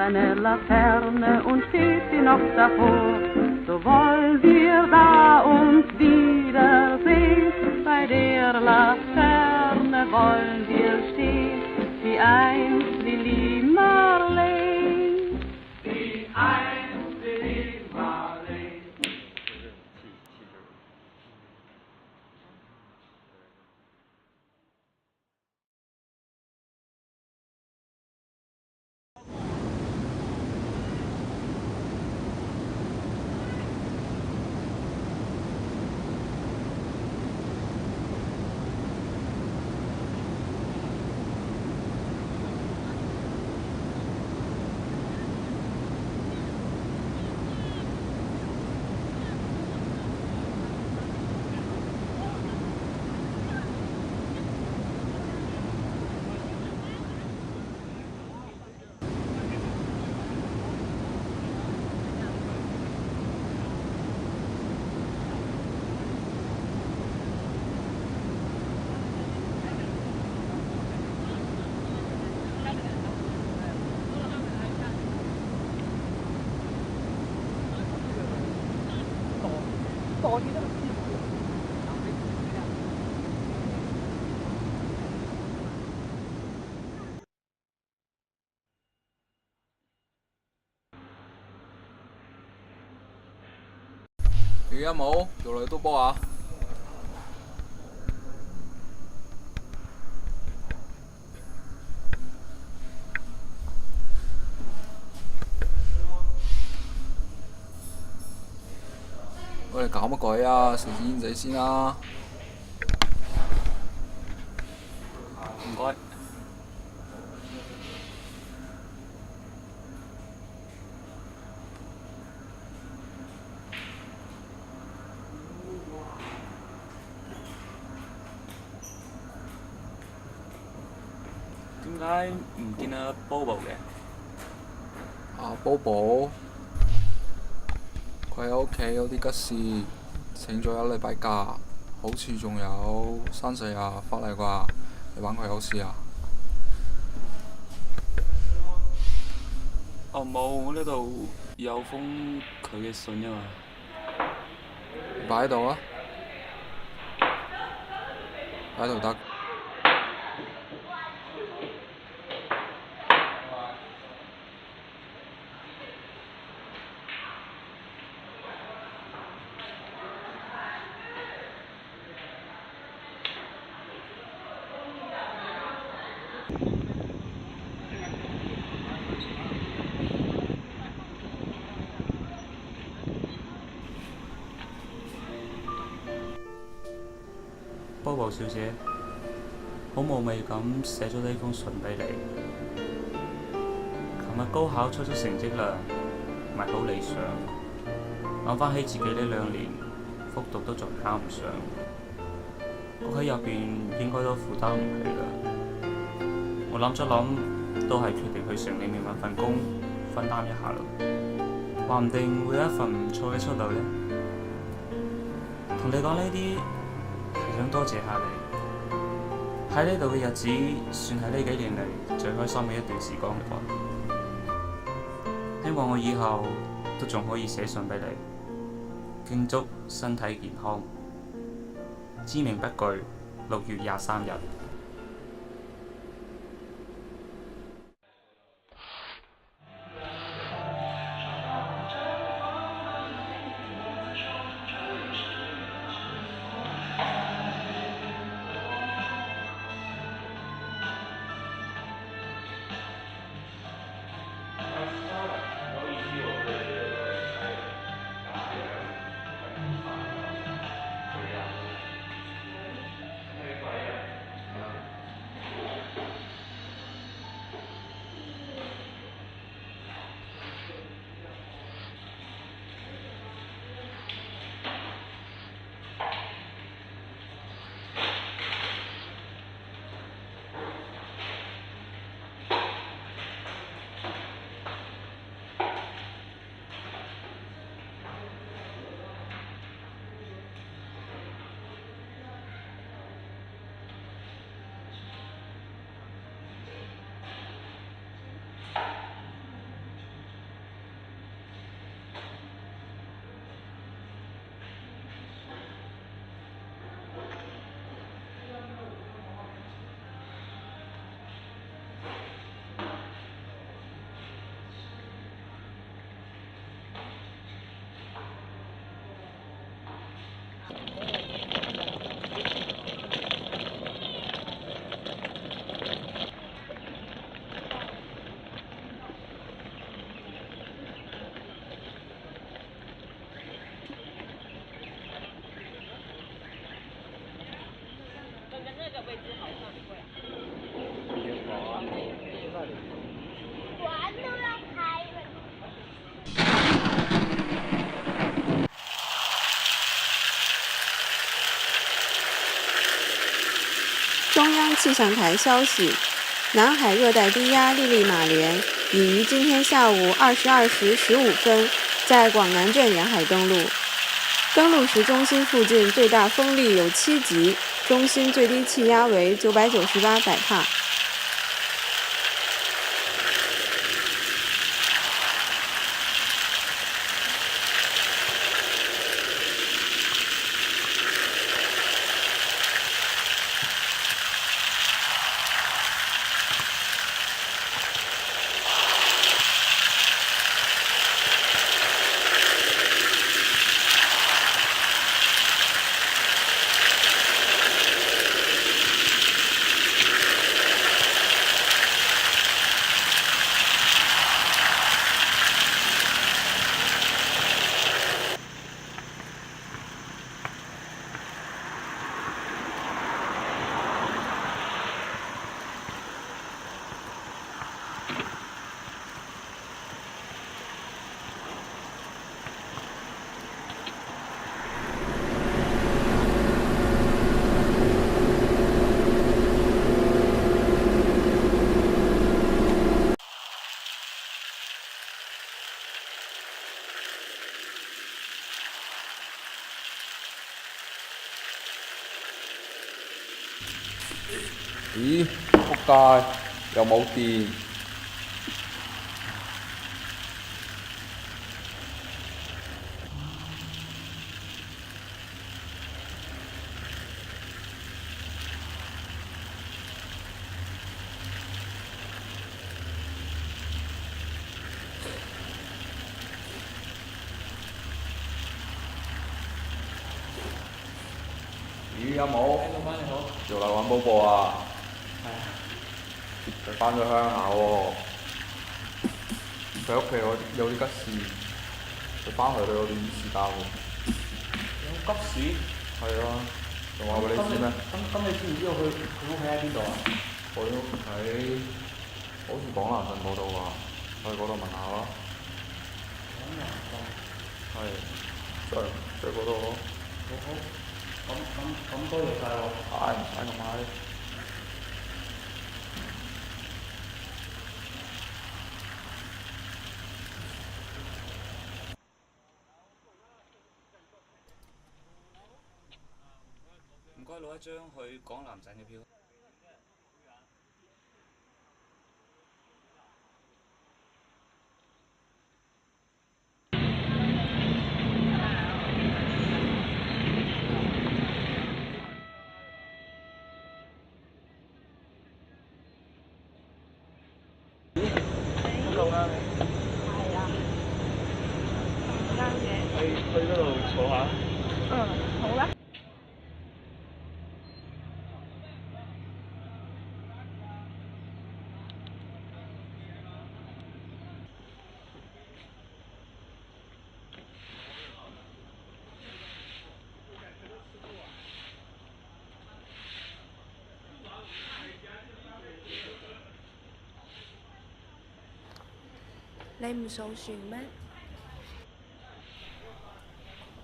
eine Laterne und steht sie noch davor, so wollen wir da uns wiedersehen. Bei der Laterne wollen wir stehen, wie einst Lili Marleen. Wie einst Lili Marleen.而家冇做嚟督波啊！我哋搞乜鬼啊？食支煙仔先啦。唔該。點解唔見阿 Bobo 嘅？啊，Bobo，佢喺屋企有啲急事，請咗1禮拜假，好似仲有3、4日返嚟啩。你揾佢有事啊？哦冇，我呢度有封佢嘅信啊嘛。擺喺度啊，擺喺度得。Bobo 小姐，好無味咁寫咗呢封信俾你。琴日高考出咗成績啦，唔係好理想。諗翻起自己呢2年復讀都仲考唔上，屋企入邊應該都負擔唔起啦。我諗咗諗，都係決定去城裏面揾份工分擔一下啦。話唔定會有一份唔錯嘅出路呢。同你講呢啲，想多謝下你喺呢度嘅日子，算係呢幾年嚟最開心嘅一段時光嚟噃。希望我以後都仲可以寫信俾你，敬祝身體健康。知名不具，6月23日。中央气象台消息，南海热带低压利利马连已于今天下午22时15分在广南镇沿海登陆。登陆时中心附近最大风力有7级，中心最低气压为998百帕。咦，仆街，又冇電。咦，有冇？老闆你好。做嚟揾寶寶啊？係啊。佢翻咗鄉下喎。佢屋企有啲急事，佢翻去都有啲時間喎。有急事？係啊，仲話俾你知咩？咁你知唔知道佢屋企喺邊度啊？佢屋企好似廣南鎮嗰度啊，去嗰度問下咯。廣南鎮。係，在嗰度咯。好。咁多謝晒喎。唉，唔使咁閪。唔該攞一張去廣南鎮嘅票。係啊，啱嘅。去嗰度坐下。好啦。你唔掃船咩？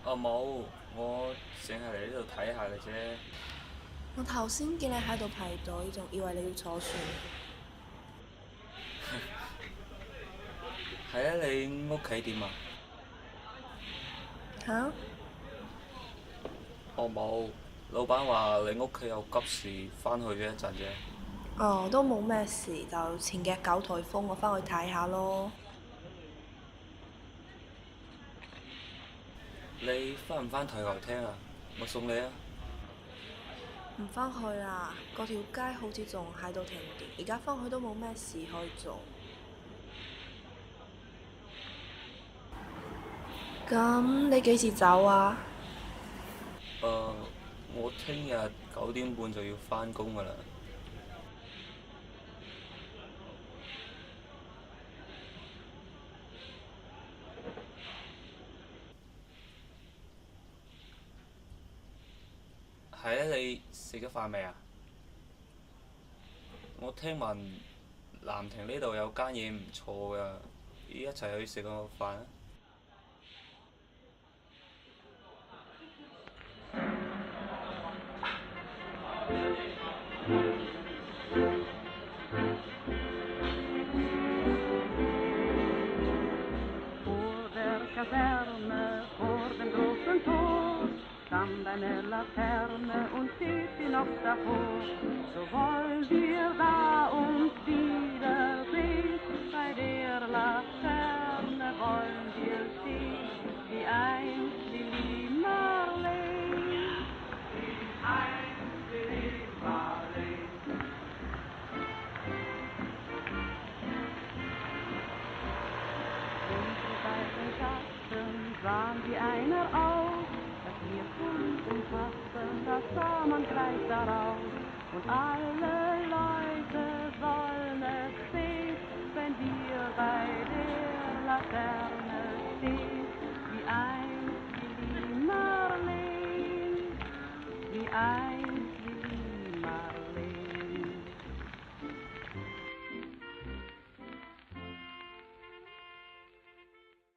冇，我淨係嚟呢度睇下嘅啫。我頭先見你喺度排隊，仲以為你要坐船。係啊，你屋企點啊？嚇？冇，老闆話你屋企有急事，翻去咗一陣啫。哦，都冇咩事，就前幾日搞颱風，我翻去睇下咯。你翻唔翻台球廳啊？我送你啊！唔翻去啦，嗰條街好似仲喺度停電，而家翻去都冇咩事可以做。咁你幾時走啊？我聽日9點半就要翻工㗎啦。係啊，你食咗飯未啊？我聽聞南亭呢度有間嘢唔錯㗎，一齊去食個飯啊！ Kaserne vor dem großen Tor stand eine Laterne und steht sie noch davor. So wollen wir da uns wiedersehen, bei der Laterne wollen wir stehen, wie einst die Marleen. Wie einst die Marleen. Unsere beiden Schatten sahen wie einer aus, dass wir uns umfassten, das sah man gleich daraus. Und alle Leute sollen es sehen, wenn wir bei der Laterne stehen, wie einst die Marleen, wie einst